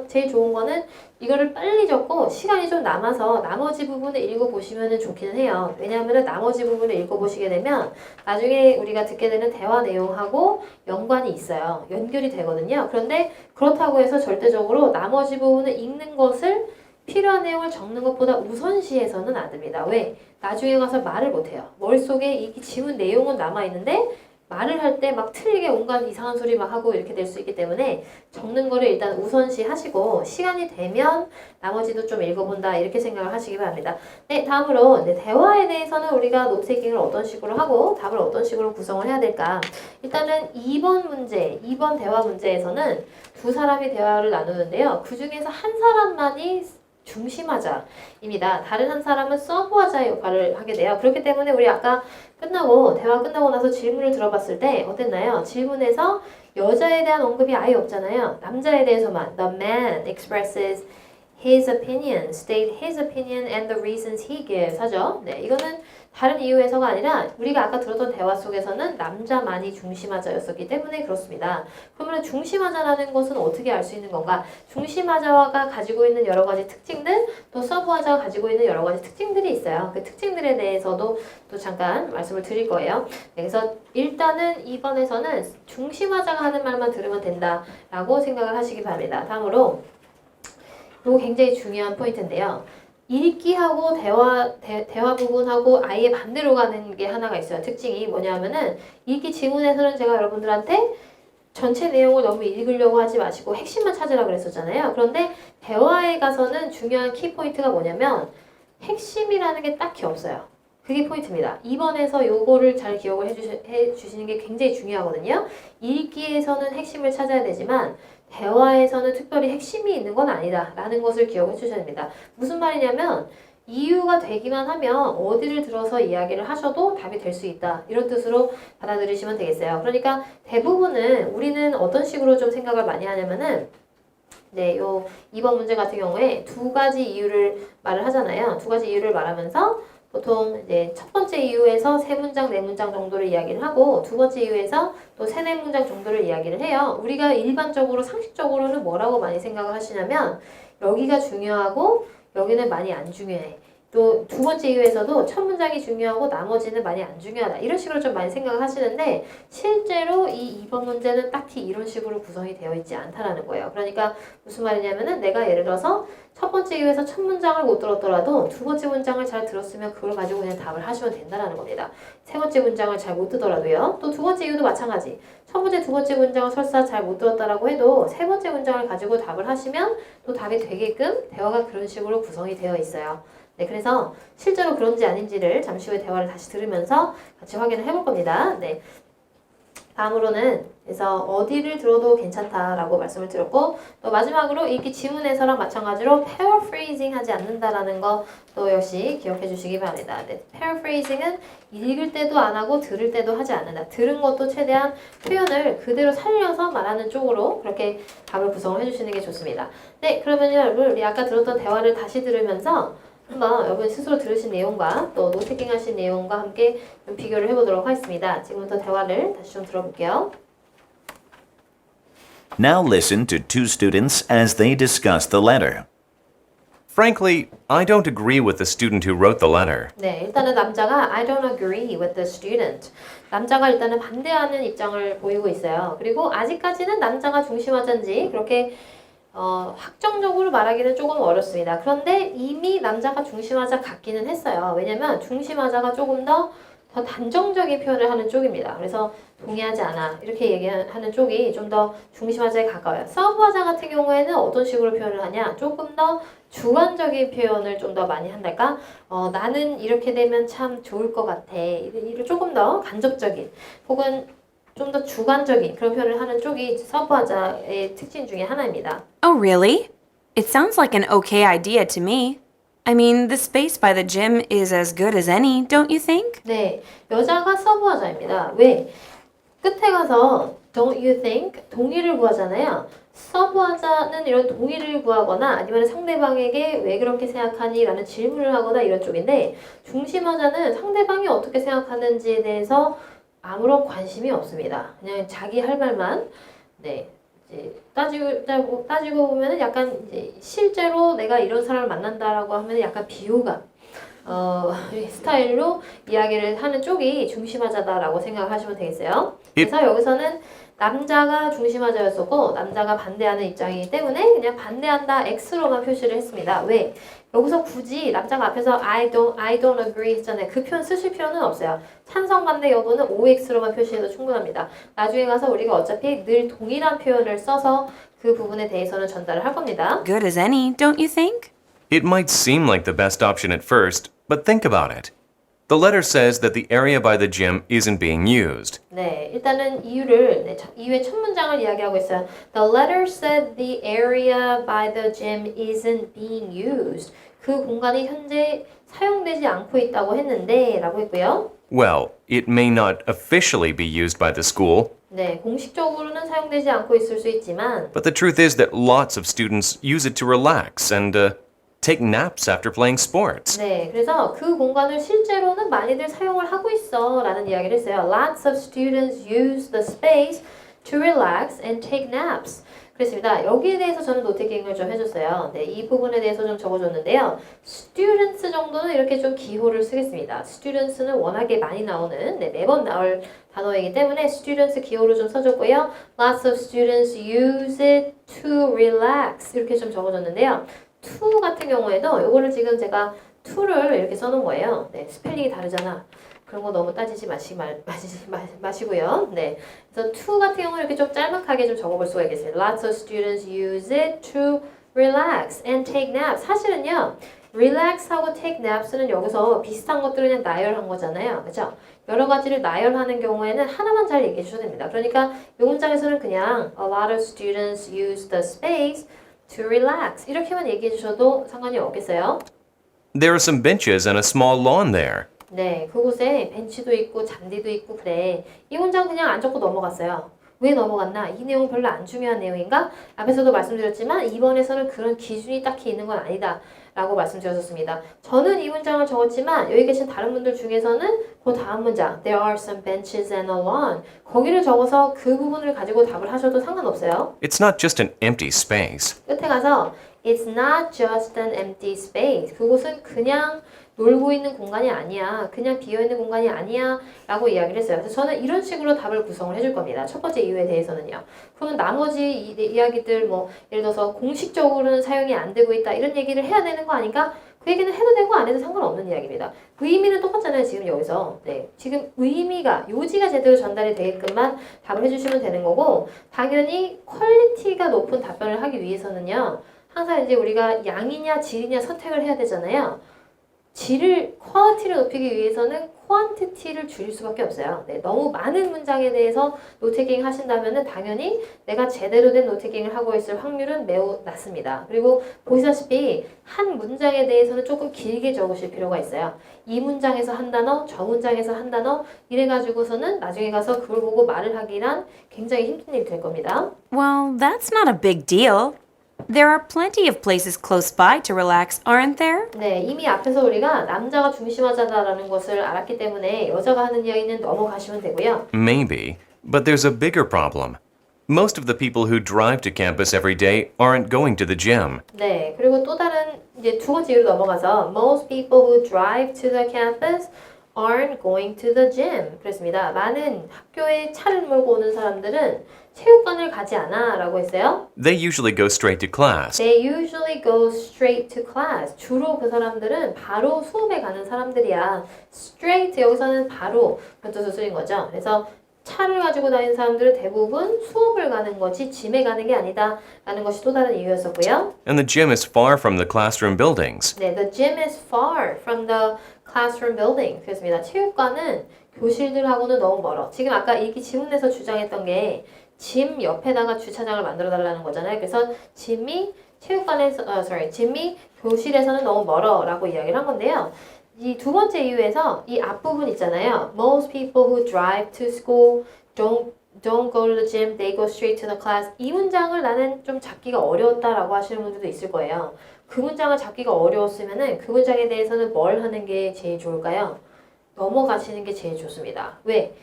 제일 좋은 거는 이거를 빨리 적고 시간이 좀 남아서 나머지 부분을 읽어보시면 좋기는 해요. 왜냐하면 나머지 부분을 읽어보시게 되면 나중에 우리가 듣게 되는 대화 내용하고 연관이 있어요. 연결이 되거든요. 그런데 그렇다고 해서 절대적으로 나머지 부분을 읽는 것을 필요한 내용을 적는 것보다 우선시해서는 안 됩니다. 왜? 나중에 가서 말을 못해요. 머릿속에 이 지문 내용은 남아있는데 말을 할 때 막 틀리게 온갖 이상한 소리 막 하고 이렇게 될 수 있기 때문에 적는 거를 일단 우선시 하시고 시간이 되면 나머지도 좀 읽어본다 이렇게 생각을 하시기 바랍니다. 네, 다음으로 대화에 대해서는 우리가 노트테이킹을 어떤 식으로 하고 답을 어떤 식으로 구성을 해야 될까? 일단은 2번 대화 문제에서는 두 사람이 대화를 나누는데요. 그 중에서 한 사람만이 중심하자입니다. 다른 한 사람은 서브하자의 역할을 하게 돼요. 그렇기 때문에 우리 아까 대화 끝나고 나서 질문을 들어봤을 때 어땠나요? 질문에서 여자에 대한 언급이 아예 없잖아요. 남자에 대해서만 The man expresses his opinion, state his opinion and the reasons he gives 하죠. 네, 이거는 다른 이유에서가 아니라 우리가 아까 들었던 대화 속에서는 남자만이 중심하자였었기 때문에 그렇습니다. 그러면 중심하자라는 것은 어떻게 알 수 있는 건가? 중심하자가 가지고 있는 여러 가지 특징들, 또 서브하자가 가지고 있는 여러 가지 특징들이 있어요. 그 특징들에 대해서도 또 잠깐 말씀을 드릴 거예요. 네, 그래서 일단은 이번에서는 중심하자가 하는 말만 들으면 된다라고 생각을 하시기 바랍니다. 다음으로 이거 굉장히 중요한 포인트인데요. 읽기하고 대화 부분하고 아예 반대로 가는 게 하나가 있어요. 특징이 뭐냐면은 읽기 지문에서는 제가 여러분들한테 전체 내용을 너무 읽으려고 하지 마시고 핵심만 찾으라고 그랬었잖아요. 그런데 대화에 가서는 중요한 키포인트가 뭐냐면 핵심이라는 게 딱히 없어요. 그게 포인트입니다. 2번에서 요거를 잘 기억을 해주시는 게 굉장히 중요하거든요. 읽기에서는 핵심을 찾아야 되지만 대화에서는 특별히 핵심이 있는 건 아니다 라는 것을 기억해 주셔야 됩니다. 무슨 말이냐면 이유가 되기만 하면 어디를 들어서 이야기를 하셔도 답이 될 수 있다 이런 뜻으로 받아들이시면 되겠어요. 그러니까 대부분은 우리는 어떤 식으로 좀 생각을 많이 하냐면은 네, 요 2번 문제 같은 경우에 두 가지 이유를 말을 하잖아요. 두 가지 이유를 말하면서 보통 이제 첫 번째 이유에서 세 문장, 네 문장 정도를 이야기를 하고 두 번째 이유에서 또 세네 문장 정도를 이야기를 해요. 우리가 일반적으로 상식적으로는 뭐라고 많이 생각을 하시냐면 여기가 중요하고 여기는 많이 안 중요해. 또 두 번째 이유에서도 첫 문장이 중요하고 나머지는 많이 안 중요하다. 이런 식으로 좀 많이 생각을 하시는데 실제로 이 2번 문제는 딱히 이런 식으로 구성이 되어 있지 않다라는 거예요. 그러니까 무슨 말이냐면은 내가 예를 들어서 첫 번째 이유에서 첫 문장을 못 들었더라도 두 번째 문장을 잘 들었으면 그걸 가지고 그냥 답을 하시면 된다라는 겁니다. 세 번째 문장을 잘 못 듣더라도요. 또 두 번째 이유도 마찬가지. 첫 번째, 두 번째 문장을 설사 잘 못 들었다라고 해도 세 번째 문장을 가지고 답을 하시면 또 답이 되게끔 대화가 그런 식으로 구성이 되어 있어요. 네, 그래서 실제로 그런지 아닌지를 잠시 후에 대화를 다시 들으면서 같이 확인을 해볼 겁니다. 네. 다음으로는 그래서 어디를 들어도 괜찮다라고 말씀을 드렸고 또 마지막으로 이 지문에서랑 마찬가지로 paraphrasing 하지 않는다라는 거 또 역시 기억해 주시기 바랍니다. 네, paraphrasing은 읽을 때도 안 하고 들을 때도 하지 않는다. 들은 것도 최대한 표현을 그대로 살려서 말하는 쪽으로 그렇게 답을 구성을 해주시는 게 좋습니다. 네, 그러면 여러분 우리 아까 들었던 대화를 다시 들으면서 한번 여러분 스스로 들으신 내용과 또 노트킹 하신 내용과 함께 좀 비교를 해보도록 하겠습니다. 지금부터 대화를 다시 좀 들어볼게요. Now listen to two students as they discuss the letter. Frankly, I don't agree with the student who wrote the letter. 네, 일단은 남자가 I don't agree with the student. 남자가 일단은 반대하는 입장을 보이고 있어요. 그리고 아직까지는 남자가 중심화자인지 그렇게 확정적으로 말하기는 조금 어렵습니다. 그런데 이미 남자가 중심하자 같기는 했어요. 왜냐면 중심하자가 조금 더 단정적인 표현을 하는 쪽입니다. 그래서 동의하지 않아 이렇게 얘기하는 쪽이 좀 더 중심하자에 가까워요. 서브하자 같은 경우에는 어떤 식으로 표현을 하냐? 조금 더 주관적인 표현을 좀 더 많이 한달까? 나는 이렇게 되면 참 좋을 것 같아. 이를 조금 더 간접적인 혹은 좀 더 주관적인 그런 표현을 하는 쪽이 서브하자의 특징 중에 하나입니다. Oh, really? It sounds like an okay idea to me. I mean, the space by the gym is as good as any, don't you think? 네, 여자가 서브하자입니다. 왜? 끝에 가서 don't you think? 동의를 구하잖아요. 서브하자는 이런 동의를 구하거나 아니면 상대방에게 왜 그렇게 생각하니? 라는 질문을 하거나 이런 쪽인데 중심하자는 상대방이 어떻게 생각하는지에 대해서 아무런 관심이 없습니다. 그냥 자기 할 말만 네. 이제 따지고 보면은 약간 이제 실제로 내가 이런 사람을 만난다라고 하면 약간 비호감 스타일로 이야기를 하는 쪽이 중심하자다라고 생각하시면 되겠어요. 그래서 여기서는 남자가 중심하자였었고 남자가 반대하는 입장이기 때문에 그냥 반대한다 X로만 표시를 했습니다. 왜? 여기서 굳이 남자가 앞에서 I don't agree 했잖아요. 그 표현 쓰실 필요는 없어요. 찬성 반대 여부는 OX로만 표시해도 충분합니다. 나중에 가서 우리가 어차피 늘 동일한 표현을 써서 그 부분에 대해서는 전달을 할 겁니다. Good as any, don't you think? It might seem like the best option at first, but think about it. The letter says that the area by the gym isn't being used. 네, 일단은 이유의 첫 문장을 이야기하고 있어요. The letter said the area by the gym isn't being used. 그 공간이 현재 사용되지 않고 있다고 했는데 라고 했고요. Well, it may not officially be used by the school, 네, 공식적으로는 사용되지 않고 있을 수 있지만 but the truth is that lots of students use it to relax and take naps after playing sports. 네, 그래서 그 공간을 실제로는 많이들 사용을 하고 있어 라는 이야기를 했어요. Lots of students use the space to relax and take naps. 그렇습니다. 여기에 대해서 저는 노트킹을 좀 해줬어요. 네, 이 부분에 대해서 좀 적어줬는데요. students 정도는 이렇게 좀 기호를 쓰겠습니다. students는 워낙에 많이 나오는 매번 나올 단어이기 때문에 students 기호를 좀 써줬고요. Lots of students use it to relax 이렇게 좀 적어줬는데요. to 같은 경우에도 이거를 지금 제가 to를 이렇게 써놓은 거예요. 네, 스펠링이 다르잖아. 그런 거 너무 따지지 마시고요. 네, 그래서 to 같은 경우는 이렇게 좀 짤막하게 좀 적어볼 수가 있겠어요. Lots of students use it to relax and take naps. 사실은요, relax하고 take naps는 여기서 비슷한 것들을 그냥 나열한 거잖아요. 그렇죠? 여러 가지를 나열하는 경우에는 하나만 잘 얘기해 주셔도 됩니다. 그러니까 이 문장에서는 그냥 a lot of students use the space to relax 이렇게만 얘기해 주셔도 상관이 없겠어요. There are some benches and a small lawn there. 네, 그곳에 벤치도 있고 잔디도 있고 그래. 이 문장 그냥 안 적고 넘어갔어요. 왜 넘어갔나? 이 내용 별로 안 중요한 내용인가? 앞에서도 말씀드렸지만 이번에서는 그런 기준이 딱히 있는 건 아니다 라고 말씀드렸었습니다. 저는 이 문장을 적었지만 여기 계신 다른 분들 중에서는 그 다음 문장 There are some benches and a lawn 거기를 적어서 그 부분을 가지고 답을 하셔도 상관없어요. It's not just an empty space. 끝에 가서 It's not just an empty space. 그곳은 그냥 놀고 있는 공간이 아니야. 그냥 비어있는 공간이 아니야. 라고 이야기를 했어요. 그래서 저는 이런 식으로 답을 구성을 해줄 겁니다. 첫 번째 이유에 대해서는요. 그러면 나머지 이야기들 뭐 예를 들어서 공식적으로는 사용이 안 되고 있다. 이런 얘기를 해야 되는 거 아닌가? 그 얘기는 해도 되고 안 해도 상관없는 이야기입니다. 의미는 똑같잖아요. 지금 여기서. 네, 지금 의미가 요지가 제대로 전달이 되게끔만 답을 해주시면 되는 거고 당연히 퀄리티가 높은 답변을 하기 위해서는요. 항상 이제 우리가 양이냐 질이냐 선택을 해야 되잖아요. 질을 퀄리티를 높이기 위해서는 퀀티티를 줄일 수밖에 없어요. 네, 너무 많은 문장에 대해서 노테이킹 하신다면은 당연히 내가 제대로 된 노테이킹을 하고 있을 확률은 매우 낮습니다. 그리고 보시다시피 한 문장에 대해서는 조금 길게 적으실 필요가 있어요. 이 문장에서 한 단어, 저 문장에서 한 단어 이래가지고서는 나중에 가서 그걸 보고 말을 하기란 굉장히 힘든 일이 될 겁니다. Well, that's not a big deal. There are plenty of places close by to relax, aren't there? 네, 이미 앞에서 우리가 남자가 중심하자다라는 것을 알았기 때문에 여자가 하는 이야기는 넘어가시면 되고요. Maybe, but there's a bigger problem. Most of the people who drive to campus every day aren't going to the gym. 네, 그리고 또 다른 이제 두 번째 이유로 넘어가서 most people who drive to the campus aren't going to the gym. 그렇습니다. 많은 학교에 차를 몰고 오는 사람들은 체육관을 가지 않아 라고 했어요. They usually go straight to class. They usually go straight to class. 주로 그 사람들은 바로 수업에 가는 사람들이야. Straight 여기서는 바로 그런 뜻을 쓰인 거죠. 그래서 차를 가지고 다니는 사람들은 대부분 수업을 가는 거지 짐에 가는 게 아니다 라는 것이 또 다른 이유였었고요. And the gym is far from the classroom buildings. 네, the gym is far from the classroom building. 그렇습니다. 체육관은 교실들하고는 너무 멀어. 지금 아까 이 지문에서 주장했던 게 짐 옆에다가 주차장을 만들어 달라는 거잖아요. 그래서 짐이 짐이 교실에서는 너무 멀어라고 이야기를 한 건데요. 이 두 번째 이유에서 이 앞부분 있잖아요. Most people who drive to school don't go to the gym, they go straight to the class. 이 문장을 나는 좀 잡기가 어려웠다라고 하시는 분들도 있을 거예요. 그 문장을 잡기가 어려웠으면은 그 문장에 대해서는 뭘 하는 게 제일 좋을까요? 넘어가시는 게 제일 좋습니다. 왜?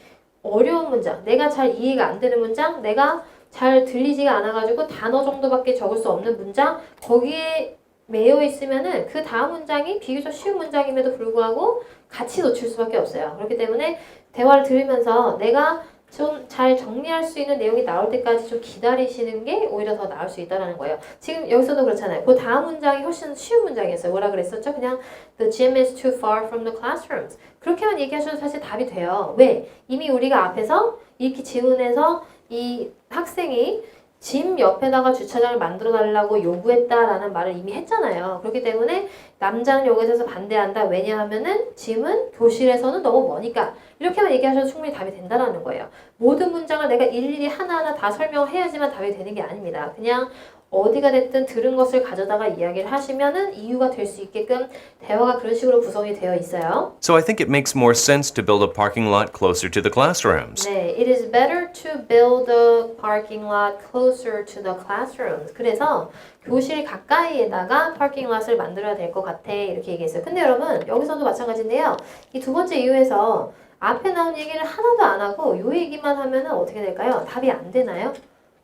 어려운 문장, 내가 잘 이해가 안 되는 문장, 내가 잘 들리지가 않아가지고 단어 정도밖에 적을 수 없는 문장, 거기에 매여 있으면은 그 다음 문장이 비교적 쉬운 문장임에도 불구하고 같이 놓칠 수밖에 없어요. 그렇기 때문에 대화를 들으면서 내가 좀 잘 정리할 수 있는 내용이 나올 때까지 좀 기다리시는 게 오히려 더 나을 수 있다는 거예요. 지금 여기서도 그렇잖아요. 그 다음 문장이 훨씬 쉬운 문장이었어요. 뭐라 그랬었죠? 그냥 The gym is too far from the classrooms. 그렇게만 얘기하셔도 사실 답이 돼요. 왜? 이미 우리가 앞에서 이렇게 지문에서 이 학생이 짐 옆에다가 주차장을 만들어 달라고 요구했다라는 말을 이미 했잖아요. 그렇기 때문에 남자는 여기서 반대한다. 왜냐하면은 짐은 교실에서는 너무 머니까. 이렇게만 얘기하셔도 충분히 답이 된다는 거예요. 모든 문장을 내가 일일이 하나하나 다 설명해야지만 답이 되는 게 아닙니다. 그냥 어디가 됐든 들은 것을 가져다가 이야기를 하시면은 이유가 될 수 있게끔 대화가 그런 식으로 구성이 되어 있어요. So I think it makes more sense to build a parking lot closer to the classrooms. 네, it is better to build a parking lot closer to the classrooms. 그래서 교실 가까이에다가 파킹 롯을 만들어야 될 것 같아 이렇게 얘기했어요. 근데 여러분 여기서도 마찬가지인데요. 이 두 번째 이유에서 앞에 나온 얘기를 하나도 안 하고 요 얘기만 하면은 어떻게 될까요? 답이 안 되나요?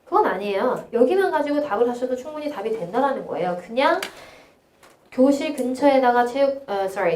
그건 아니에요. 여기만 가지고 답을 하셔도 충분히 답이 된다라는 거예요. 그냥 교실 근처에다가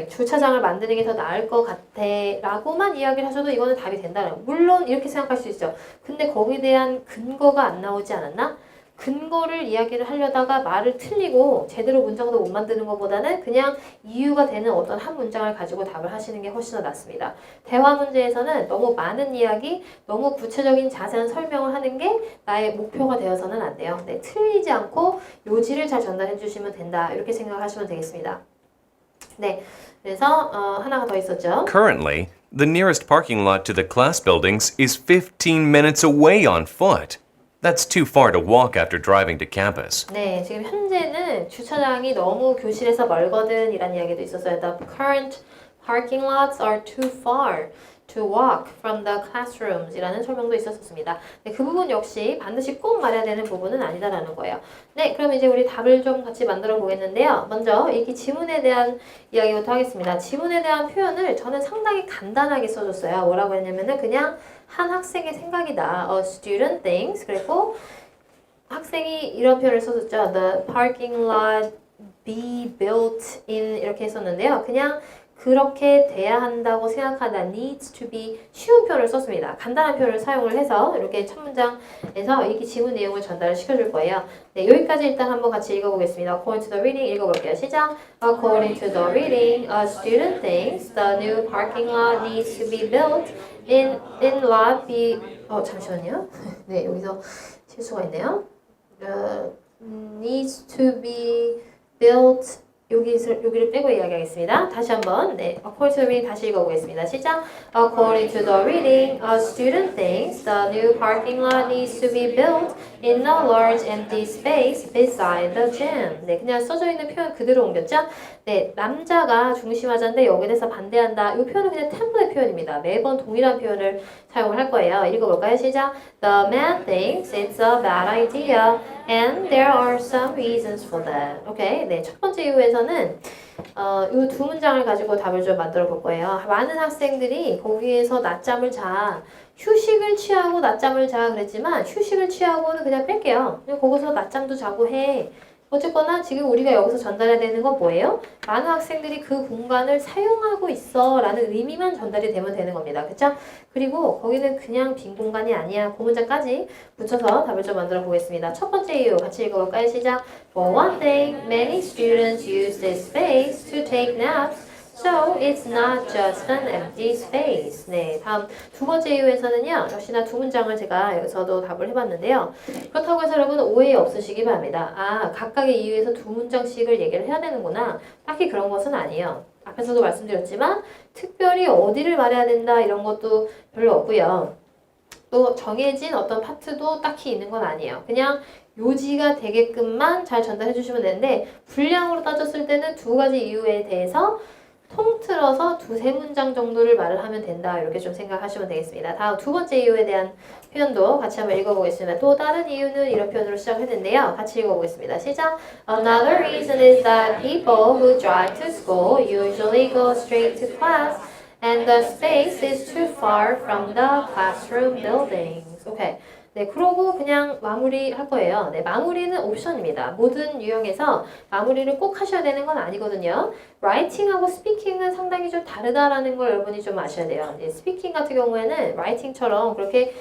주차장을 만드는 게 더 나을 것 같아 라고만 이야기를 하셔도 이거는 답이 된다는 거예요. 물론 이렇게 생각할 수 있죠. 근데 거기에 대한 근거가 안 나오지 않았나? 근거를 이야기를 하려다가 말을 틀리고 제대로 문장도 못 만드는 것보다는 그냥 이유가 되는 어떤 한 문장을 가지고 답을 하시는 게 훨씬 더 낫습니다. 대화 문제에서는 너무 많은 이야기, 너무 구체적인 자세한 설명을 하는 게 나의 목표가 되어서는 안 돼요. 네, 틀리지 않고 요지를 잘 전달해 주시면 된다. 이렇게 생각하시면 되겠습니다. 네, 그래서 하나가 더 있었죠. Currently, the nearest parking lot to the class buildings is 15 minutes away on foot. That's too far to walk after driving to campus. 네, 지금 현재는 주차장이 너무 교실에서 멀거든 이란 이야기도 있었어요. The current parking lots are too far to walk from the classrooms 이라는 설명도 있었습니다. 네, 그 부분 역시 반드시 꼭 말해야 되는 부분은 아니다라는 거예요. 네, 그럼 이제 우리 답을 좀 같이 만들어 보겠는데요. 먼저 이 지문에 대한 이야기부터 하겠습니다. 지문에 대한 표현을 저는 상당히 간단하게 써줬어요. 뭐라고 했냐면은 그냥 한 학생의 생각이다. A student thinks. 그리고 학생이 이런 표현을 써줬죠. The parking lot be built in 이렇게 했었는데요. 그냥 그렇게 돼야 한다고 생각한다. needs to be 쉬운 표현을 썼습니다. 간단한 표현을 사용을 해서 이렇게 첫 문장에서 이렇게 지문 내용을 전달을 시켜줄 거예요. 네, 여기까지 일단 한번 같이 읽어보겠습니다. According to the reading 읽어볼게요. 시작. According to the reading, a student thinks the new parking lot needs to be built in lot B. 잠시만요. 네, 여기서 실수가 있네요. Needs to be built. 여기를 빼고 이야기하겠습니다. 다시 한번, 네, according to the reading 다시 읽어보겠습니다. 시작. According to the reading, a student thinks the new parking lot needs to be built in a large empty space beside the gym. 네, 그냥 써져 있는 표현 그대로 옮겼죠? 네, 남자가 중심하자인데 여기에 대해서 반대한다. 이 표현은 그냥 템플릿 표현입니다. 매번 동일한 표현을 사용을 할 거예요. 읽어볼까요? 시작. The man thinks it's a bad idea and there are some reasons for that. 오케이. 네, 첫 번째 이유에서는 이 두 문장을 가지고 답을 좀 만들어 볼 거예요. 많은 학생들이 거기에서 낮잠을 자. 휴식을 취하고 낮잠을 자 그랬지만 휴식을 취하고는 그냥 뺄게요. 그냥 거기서 낮잠도 자고 해. 어쨌거나 지금 우리가 여기서 전달해야 되는 건 뭐예요? 많은 학생들이 그 공간을 사용하고 있어 라는 의미만 전달이 되면 되는 겁니다. 그쵸? 그리고 거기는 그냥 빈 공간이 아니야. 그 문장까지 붙여서 답을 좀 만들어 보겠습니다. 첫 번째 이유 같이 읽어볼까요? 시작. For one thing, many students use this space to take naps. So it's not just an empty space. 네, 다음 두 번째 이유에서는요. 역시나 두 문장을 제가 여기서도 답을 해봤는데요. 그렇다고 해서 여러분 오해 없으시기 바랍니다. 아, 각각의 이유에서 두 문장씩을 얘기를 해야 되는구나. 딱히 그런 것은 아니에요. 앞에서도 말씀드렸지만 특별히 어디를 말해야 된다 이런 것도 별로 없고요. 또 정해진 어떤 파트도 딱히 있는 건 아니에요. 그냥 요지가 되게끔만 잘 전달해 주시면 되는데 분량으로 따졌을 때는 두 가지 이유에 대해서 통틀어서 두세 문장 정도를 말을 하면 된다. 이렇게 좀 생각하시면 되겠습니다. 다음 두 번째 이유에 대한 표현도 같이 한번 읽어보겠습니다. 또 다른 이유는 이런 표현으로 시작했는데요. 같이 읽어보겠습니다. 시작. Another reason is that people who drive to school usually go straight to class and the space is too far from the classroom buildings. 오케이. 네, 그러고 그냥 마무리 할 거예요. 네, 마무리는 옵션입니다. 모든 유형에서 마무리를 꼭 하셔야 되는 건 아니거든요. 라이팅하고 스피킹은 상당히 좀 다르다라는 걸 여러분이 좀 아셔야 돼요. 네, 스피킹 같은 경우에는 라이팅처럼 그렇게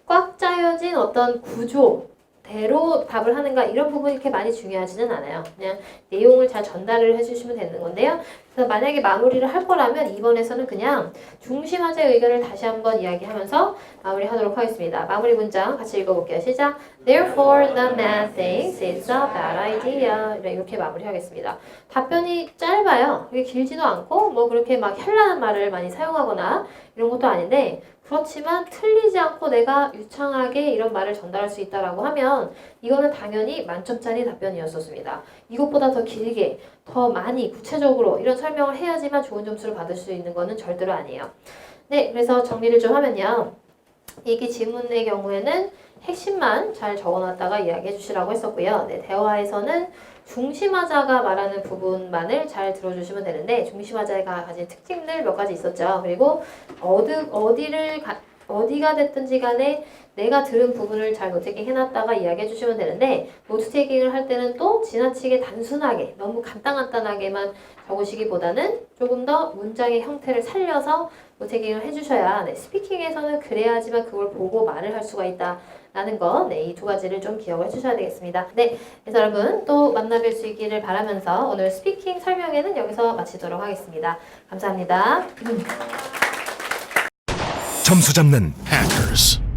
꽉 짜여진 어떤 구조대로 답을 하는가 이런 부분이 이렇게 많이 중요하지는 않아요. 그냥 내용을 잘 전달을 해주시면 되는 건데요. 그래서 만약에 마무리를 할 거라면 이번에서는 그냥 중심화제 의견을 다시 한번 이야기하면서 마무리하도록 하겠습니다. 마무리 문장 같이 읽어볼게요. 시작. Therefore, the man thinks it's a bad idea. 이렇게 마무리하겠습니다. 답변이 짧아요. 그게 길지도 않고 뭐 그렇게 막 현란한 말을 많이 사용하거나 이런 것도 아닌데 그렇지만 틀리지 않고 내가 유창하게 이런 말을 전달할 수 있다라고 하면 이거는 당연히 만점짜리 답변이었었습니다. 이것보다 더 길게, 더 많이 구체적으로 이런 설명을 해야지만 좋은 점수를 받을 수 있는 거는 절대로 아니에요. 네, 그래서 정리를 좀 하면요. 이게 지문의 경우에는 핵심만 잘 적어놨다가 이야기해 주시라고 했었고요. 네, 대화에서는 중심화자가 말하는 부분만을 잘 들어주시면 되는데 중심화자가 가진 특징들 몇 가지 있었죠. 그리고 어디가 됐든지 간에 내가 들은 부분을 잘 노트테이킹 해놨다가 이야기해 주시면 되는데 노트테이킹을 할 때는 또 지나치게 단순하게 너무 간단하게만 적으시기보다는 조금 더 문장의 형태를 살려서 노트테이킹을 해주셔야 스피킹에서는 그래야지만 그걸 보고 말을 할 수가 있다라는 거 이 두 가지를 좀 기억을 해주셔야 되겠습니다. 네, 그래서 여러분 또 만나뵐 수 있기를 바라면서 오늘 스피킹 설명회는 여기서 마치도록 하겠습니다. 감사합니다. 점수 잡는 Hackers.